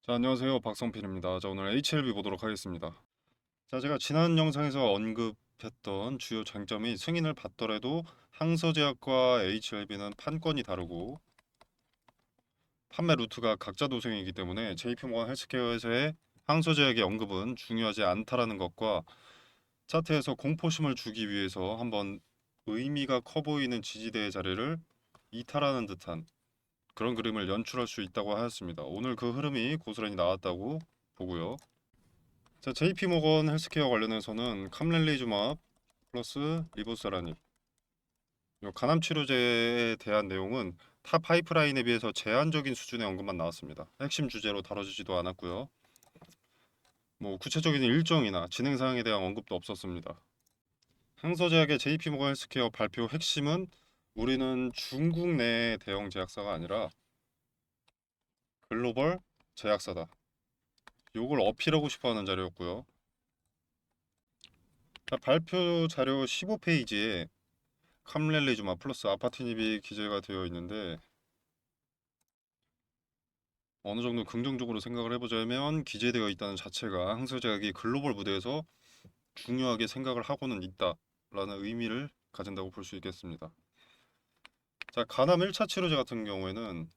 자, 안녕하세요. 박성필입니다. 자, 오늘 HLB 보도록 하겠습니다. 자, 제가 지난 영상에서 언급했던 주요 장점이 승인을 받더라도 항서제약과 HLB는 판권이 다르고 판매 루트가 각자 도생이기 때문에 JP모건 헬스케어에서의 항서제약의 언급은 중요하지 않다라는 것과 차트에서 공포심을 주기 위해서 한번 의미가 커 보이는 지지대의 자리를 이탈하는 듯한 그런 그림을 연출할 수 있다고 하였습니다. 오늘 그 흐름이 고스란히 나왔다고 보고요. 자, JP모건 헬스케어 관련해서는 캄렐리주마브 플러스 리보세라닙 요 간암 치료제에 대한 내용은 타 파이프라인에 비해서 제한적인 수준의 언급만 나왔습니다. 핵심 주제로 다뤄지지도 않았고요. 뭐 구체적인 일정이나 진행 사항에 대한 언급도 없었습니다. 항서제약의 JP모건 헬스케어 발표 핵심은 우리는 중국 내 대형 제약사가 아니라 글로벌 제약사다. 요걸 어필하고 싶어하는 자료였고요. 자, 발표 자료 15페이지에 캄렐리주마 플러스 아파티닙이 기재가 되어 있는데 어느 정도 긍정적으로 생각을 해보자면 기재되어 있다는 자체가 항서제약이 글로벌 무대에서 중요하게 생각을 하고는 있다라는 의미를 가진다고 볼 수 있겠습니다. 자, 간암 1차 치료제 같은 경우에는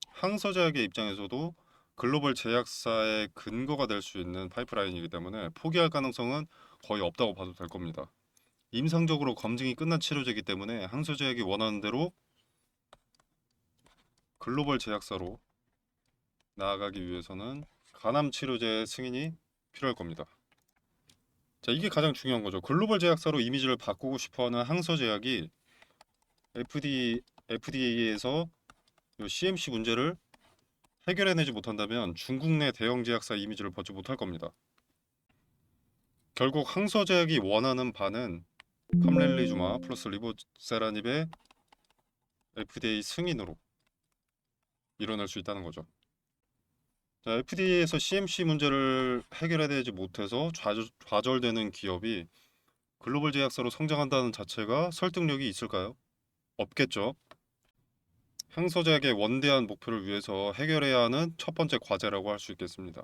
항서제약의 입장에서도 글로벌 제약사의 근거가 될 수 있는 파이프라인이기 때문에 포기할 가능성은 거의 없다고 봐도 될 겁니다. 임상적으로 검증이 끝난 치료제이기 때문에 항서제약이 원하는 대로 글로벌 제약사로 나아가기 위해서는 간암 치료제 승인이 필요할 겁니다. 자, 이게 가장 중요한 거죠. 글로벌 제약사로 이미지를 바꾸고 싶어하는 항서제약이 FDA에서 CMC 문제를 해결해내지 못한다면 중국 내 대형 제약사 이미지를 벗지 못할 겁니다. 결국 항서제약이 원하는 바는 캄렐리주마 플러스 리보세라닙의 FDA 승인으로 이뤄낼 수 있다는 거죠. 자, FDA에서 CMC 문제를 해결해내지 못해서 좌절되는 기업이 글로벌 제약사로 성장한다는 자체가 설득력이 있을까요? 없겠죠. 항소제약의 원대한 목표를 위해서 해결해야 하는 첫 번째 과제라고 할 수 있겠습니다.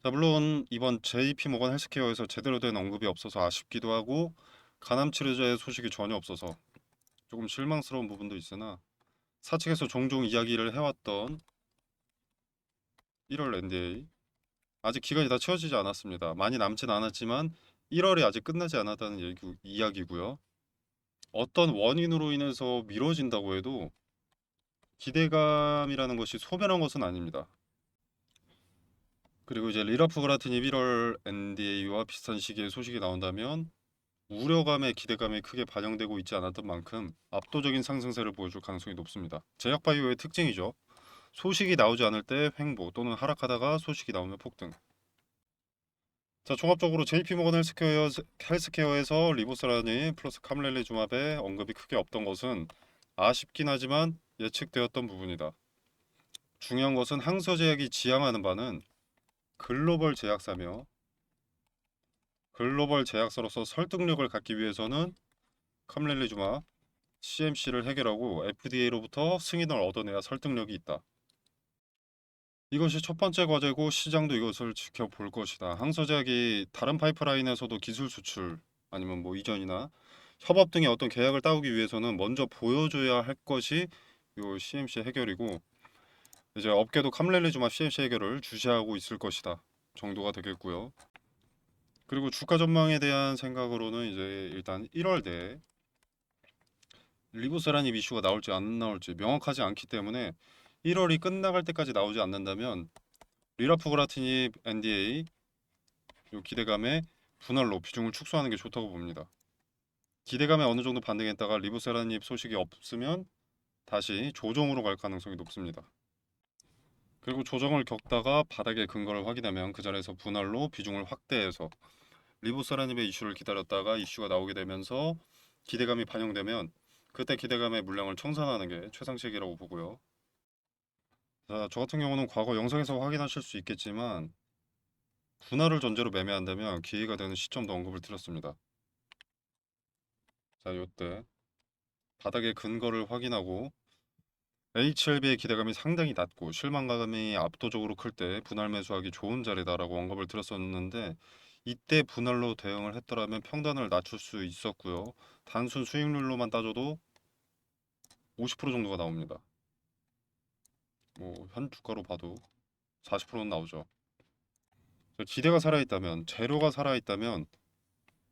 자, 물론 이번 JP모건 헬스케어에서 제대로 된 언급이 없어서 아쉽기도 하고 간암 치료제 소식이 전혀 없어서 조금 실망스러운 부분도 있으나 사측에서 종종 이야기를 해왔던 1월 NDA 아직 기간이 다 채워지지 않았습니다. 많이 남진 않았지만 1월이 아직 끝나지 않았다는 이야기고요. 어떤 원인으로 인해서 미뤄진다고 해도 기대감이라는 것이 소멸한 것은 아닙니다. 그리고 이제 리라프그라틴이 1월 NDA와 비슷한 시기에 소식이 나온다면 우려감에 기대감이 크게 반영되고 있지 않았던 만큼 압도적인 상승세를 보여줄 가능성이 높습니다. 제약바이오의 특징이죠. 소식이 나오지 않을 때 횡보 또는 하락하다가 소식이 나오면 폭등. 자, 종합적으로 JP모건 헬스케어에서 리보세라닌 플러스 캄렐리주마브의 언급이 크게 없던 것은 아쉽긴 하지만 예측되었던 부분이다. 중요한 것은 항서제약이 지향하는 바는 글로벌 제약사며 글로벌 제약사로서 설득력을 갖기 위해서는 캄렐리주마 CMC를 해결하고 FDA로부터 승인을 얻어내야 설득력이 있다. 이것이 첫 번째 과제고 시장도 이것을 지켜볼 것이다. 항서제약이 다른 파이프라인에서도 기술 수출 아니면 뭐 이전이나 협업 등의 어떤 계약을 따오기 위해서는 먼저 보여줘야 할 것이 요 CMC 해결이고 이제 업계도 캄렐리주마 CMC 해결을 주시하고 있을 것이다 정도가 되겠고요. 그리고 주가 전망에 대한 생각으로는 이제 일단 1월 내 리보세라닙 이슈가 나올지 안 나올지 명확하지 않기 때문에 1월이 끝나갈 때까지 나오지 않는다면 리라프그라티닙 NDA 요 기대감의 분할로 비중을 축소하는 게 좋다고 봅니다. 기대감에 어느 정도 반등했다가 리보세라닙 소식이 없으면 다시 조정으로 갈 가능성이 높습니다. 그리고 조정을 겪다가 바닥의 근거를 확인하면 그 자리에서 분할로 비중을 확대해서 리보세라닙의 이슈를 기다렸다가 이슈가 나오게 되면서 기대감이 반영되면 그때 기대감의 물량을 청산하는 게 최상책이라고 보고요. 자, 저 같은 경우는 과거 영상에서 확인하실 수 있겠지만 분할을 전제로 매매한다면 기회가 되는 시점도 언급을 드렸습니다. 자, 요때 바닥의 근거를 확인하고 HLB의 기대감이 상당히 낮고 실망감이 압도적으로 클 때 분할 매수하기 좋은 자리다라고 언급을 드렸었는데 이때 분할로 대응을 했더라면 평단을 낮출 수 있었고요. 단순 수익률로만 따져도 50% 정도가 나옵니다. 뭐 현 주가로 봐도 40%는 나오죠. 기대가 살아있다면, 재료가 살아있다면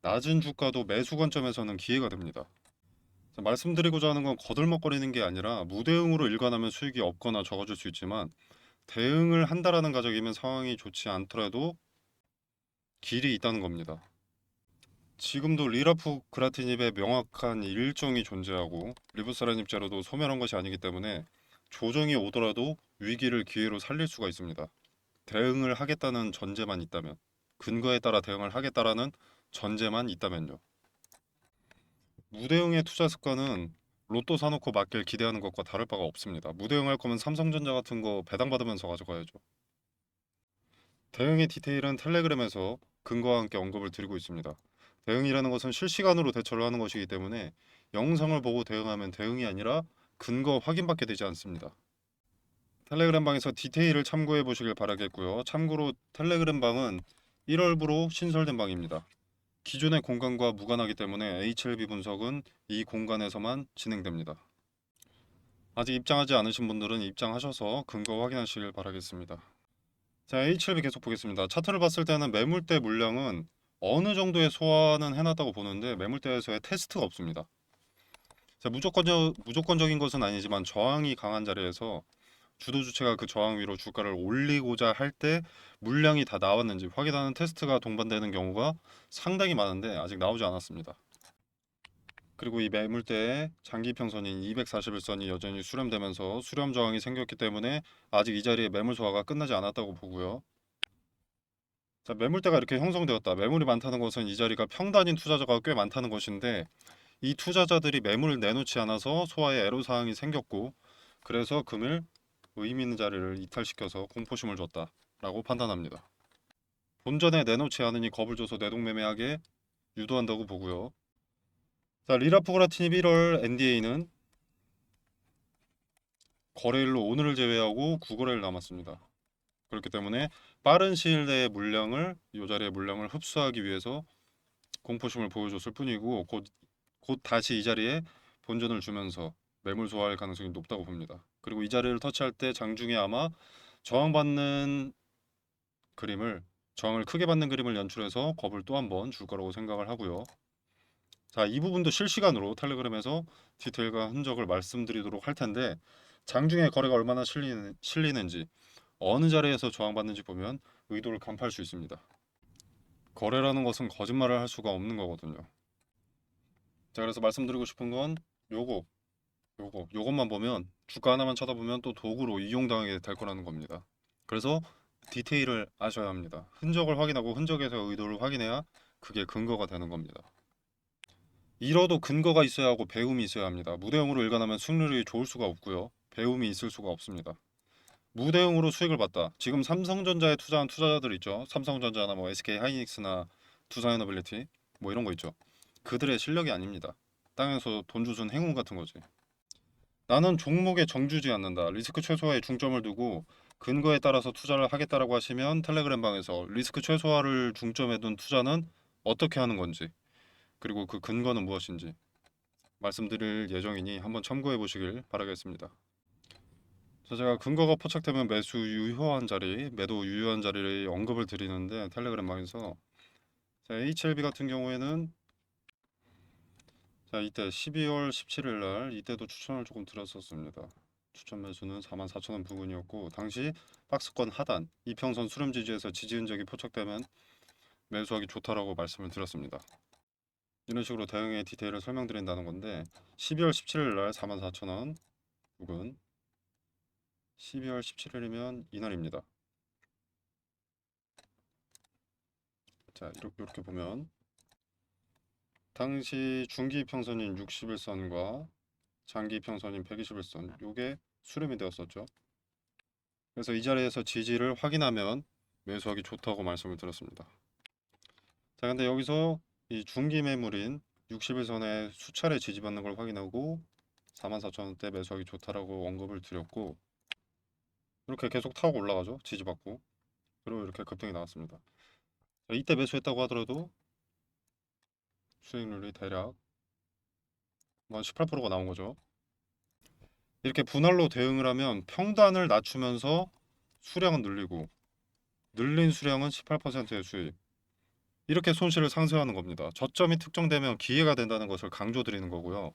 낮은 주가도 매수 관점에서는 기회가 됩니다. 말씀드리고자 하는 건 거들먹거리는 게 아니라 무대응으로 일관하면 수익이 없거나 적어질 수 있지만 대응을 한다라는 가정이면 상황이 좋지 않더라도 길이 있다는 겁니다. 지금도 리라프 그라티닙의 명확한 일정이 존재하고 리브사라닙 제로도 소멸한 것이 아니기 때문에 조정이 오더라도 위기를 기회로 살릴 수가 있습니다. 대응을 하겠다는 전제만 있다면, 근거에 따라 대응을 하겠다라는 전제만 있다면요. 무대응의 투자 습관은 로또 사놓고 맞길 기대하는 것과 다를 바가 없습니다. 무대응할 거면 삼성전자 같은 거 배당받으면서 가져가야죠. 대응의 디테일은 텔레그램에서 근거와 함께 언급을 드리고 있습니다. 대응이라는 것은 실시간으로 대처를 하는 것이기 때문에 영상을 보고 대응하면 대응이 아니라 근거 확인받게 되지 않습니다. 텔레그램 방에서 디테일을 참고해 보시길 바라겠고요. 참고로 텔레그램 방은 1월부로 신설된 방입니다. 기존의 공간과 무관하기 때문에 HLB 분석은 이 공간에서만 진행됩니다. 아직 입장하지 않으신 분들은 입장하셔서 근거 확인하시길 바라겠습니다. 자, HLB 계속 보겠습니다. 차트를 봤을 때는 매물대 물량은 어느 정도의 소화는 해놨다고 보는데 매물대에서의 테스트가 없습니다. 자, 무조건적인 것은 아니지만 저항이 강한 자리에서 주도 주체가 그 저항 위로 주가를 올리고자 할 때 물량이 다 나왔는지 확인하는 테스트가 동반되는 경우가 상당히 많은데 아직 나오지 않았습니다. 그리고 이 매물대에 장기평선인 241선이 여전히 수렴되면서 수렴 저항이 생겼기 때문에 아직 이 자리에 매물 소화가 끝나지 않았다고 보고요. 자, 매물대가 이렇게 형성되었다. 매물이 많다는 것은 이 자리가 평단인 투자자가 꽤 많다는 것인데 이 투자자들이 매물을 내놓지 않아서 소화에 애로사항이 생겼고 그래서 금일 의미 있는 자리를 이탈시켜서 공포심을 줬다라고 판단합니다. 본전에 내놓지 않으니 겁을 줘서 내동매매하게 유도한다고 보고요. 자, 리라프그라티닙 1월 NDA는 거래일로 오늘을 제외하고 9거래일 남았습니다. 그렇기 때문에 빠른 시일 내에 물량을 이 자리의 물량을 흡수하기 위해서 공포심을 보여줬을 뿐이고 곧 다시 이 자리에 본전을 주면서 매물 소화할 가능성이 높다고 봅니다. 그리고 이 자리를 터치할 때 장중에 아마 저항받는 그림을 저항을 크게 받는 그림을 연출해서 겁을 또 한 번 줄 거라고 생각을 하고요. 자, 이 부분도 실시간으로 텔레그램에서 디테일과 흔적을 말씀드리도록 할 텐데 장중에 거래가 얼마나 실리는지 어느 자리에서 저항받는지 보면 의도를 간파할 수 있습니다. 거래라는 것은 거짓말을 할 수가 없는 거거든요. 자, 그래서 말씀드리고 싶은 건 요거 요것만 보면 주가 하나만 쳐다보면 또 도구로 이용당하게 될 거라는 겁니다. 그래서 디테일을 아셔야 합니다. 흔적을 확인하고 흔적에서 의도를 확인해야 그게 근거가 되는 겁니다. 잃어도 근거가 있어야 하고 배움이 있어야 합니다. 무대응으로 일관하면 승률이 좋을 수가 없고요. 배움이 있을 수가 없습니다. 무대응으로 수익을 봤다. 지금 삼성전자에 투자한 투자자들 있죠. 삼성전자나 뭐 SK 하이닉스나 두산에너빌리티 뭐 이런 거 있죠. 그들의 실력이 아닙니다. 땅에서 돈 주순 행운 같은 거지. 나는 종목에 정주지 않는다. 리스크 최소화에 중점을 두고 근거에 따라서 투자를 하겠다라고 하시면 텔레그램 방에서 리스크 최소화를 중점에 둔 투자는 어떻게 하는 건지 그리고 그 근거는 무엇인지 말씀드릴 예정이니 한번 참고해 보시길 바라겠습니다. 자, 제가 근거가 포착되면 매수 유효한 자리, 매도 유효한 자리를 언급을 드리는데 텔레그램 방에서 자, HLB 같은 경우에는 자, 이때 12월 17일 날 이때도 추천을 조금 드렸었습니다. 추천 매수는 44,000원 부근이었고 당시 박스권 하단 이평선 수렴 지지에서 지지 흔적이 포착되면 매수하기 좋다라고 말씀을 드렸습니다. 이런 식으로 대응의 디테일을 설명드린다는 건데 12월 17일 날 44,000원 부근 12월 17일이면 이날입니다. 자, 이렇게 보면 당시 중기 평선인 60일선과 장기 평선인 121선 요게 수렴이 되었었죠. 그래서 이 자리에서 지지를 확인하면 매수하기 좋다고 말씀을 드렸습니다. 자, 근데 여기서 이 중기 매물인 60일선에 수차례 지지받는 걸 확인하고 44,000원대 매수하기 좋다라고 언급을 드렸고, 이렇게 계속 타고 올라가죠. 지지받고. 그리고 이렇게 급등이 나왔습니다. 자, 이때 매수했다고 하더라도 수익률이 대략 18%가 나온 거죠. 이렇게 분할로 대응을 하면 평단을 낮추면서 수량은 늘리고, 늘린 수량은 18%의 수익. 이렇게 손실을 상쇄하는 겁니다. 저점이 특정되면 기회가 된다는 것을 강조드리는 거고요.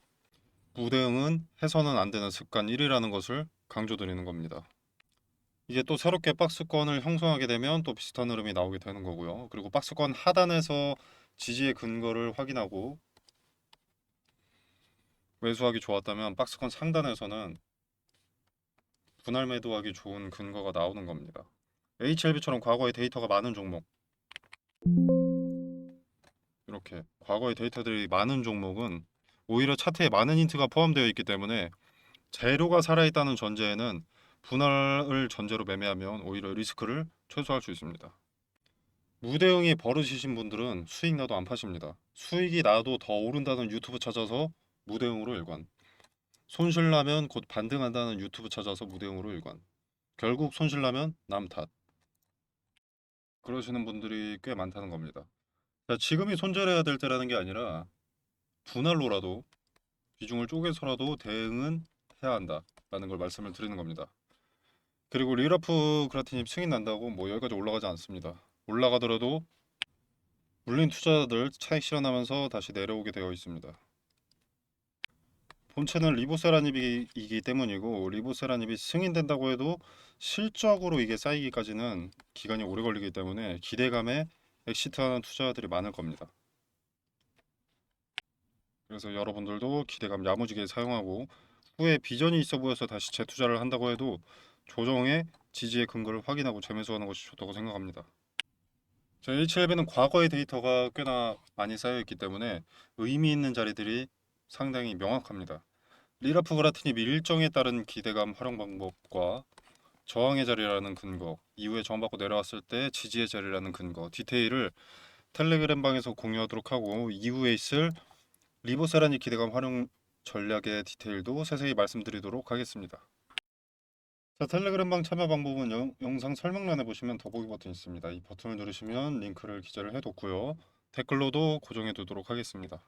무대응은 해서는 안 되는 습관 1이라는 것을 강조드리는 겁니다. 이게 또 새롭게 박스권을 형성하게 되면 또 비슷한 흐름이 나오게 되는 거고요. 그리고 박스권 하단에서 지지의 근거를 확인하고 매수하기 좋았다면 박스권 상단에서는 분할 매도하기 좋은 근거가 나오는 겁니다. HLB처럼 과거에 데이터가 많은 종목, 이렇게 과거의 데이터들이 많은 종목은 오히려 차트에 많은 힌트가 포함되어 있기 때문에 재료가 살아있다는 전제에는 분할을 전제로 매매하면 오히려 리스크를 최소화할 수 있습니다. 무대응이 버릇이신 분들은 수익 나도 안 파십니다. 수익이 나도 더 오른다는 유튜브 찾아서 무대응으로 일관. 손실 나면 곧 반등한다는 유튜브 찾아서 무대응으로 일관. 결국 손실 나면 남 탓. 그러시는 분들이 꽤 많다는 겁니다. 자, 지금이 손절해야 될 때라는 게 아니라 분할로라도 비중을 쪼개서라도 대응은 해야 한다라는 걸 말씀을 드리는 겁니다. 그리고 리라프 그라티님 승인 난다고 뭐 여기까지 올라가지 않습니다. 올라가더라도 물린 투자자들 차익 실현하면서 다시 내려오게 되어 있습니다. 본체는 리보세라닙이기 때문이고, 리보세라닙이 승인된다고 해도 실적으로 이게 쌓이기까지는 기간이 오래 걸리기 때문에 기대감에 엑시트하는 투자자들이 많을 겁니다. 그래서 여러분들도 기대감 야무지게 사용하고, 후에 비전이 있어 보여서 다시 재투자를 한다고 해도 조정의 지지의 근거를 확인하고 재매수하는 것이 좋다고 생각합니다. 자, H11은 과거의 데이터가 꽤나 많이 쌓여 있기 때문에 의미 있는 자리들이 상당히 명확합니다. 리라프 그라티닙 일정에 따른 기대감 활용 방법과 저항의 자리라는 근거, 이후에 저항받고 내려왔을 때 지지의 자리라는 근거, 디테일을 텔레그램 방에서 공유하도록 하고, 이후에 있을 리보세라니 기대감 활용 전략의 디테일도 세세히 말씀드리도록 하겠습니다. 자, 텔레그램 방 참여 방법은 영상 설명란에 보시면 더보기 버튼 있습니다. 이 버튼을 누르시면 링크를 기재를 해뒀고요. 댓글로도 고정해 두도록 하겠습니다.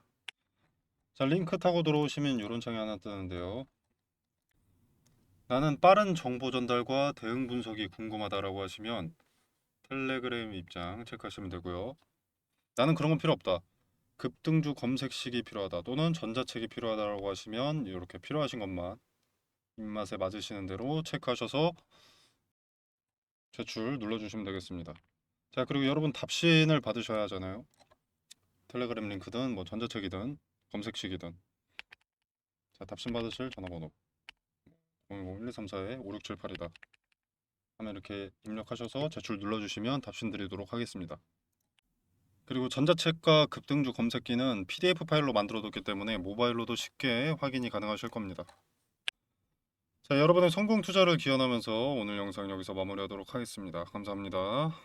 자, 링크 타고 들어오시면 이런 창이 하나 뜨는데요. 나는 빠른 정보 전달과 대응 분석이 궁금하다라고 하시면 텔레그램 입장 체크하시면 되고요. 나는 그런 건 필요 없다, 급등주 검색식이 필요하다 또는 전자책이 필요하다라고 하시면 이렇게 필요하신 것만 입맛에 맞으시는 대로 체크하셔서 제출 눌러주시면 되겠습니다. 자, 그리고 여러분 답신을 받으셔야 하잖아요. 텔레그램 링크든 뭐 전자책이든 검색식이든. 자, 답신 받으실 전화번호 010-1234-5678이다 하면 이렇게 입력하셔서 제출 눌러주시면 답신 드리도록 하겠습니다. 그리고 전자책과 급등주 검색기는 PDF 파일로 만들어뒀기 때문에 모바일로도 쉽게 확인이 가능하실 겁니다. 자, 여러분의 성공 투자를 기원하면서 오늘 영상 여기서 마무리하도록 하겠습니다. 감사합니다.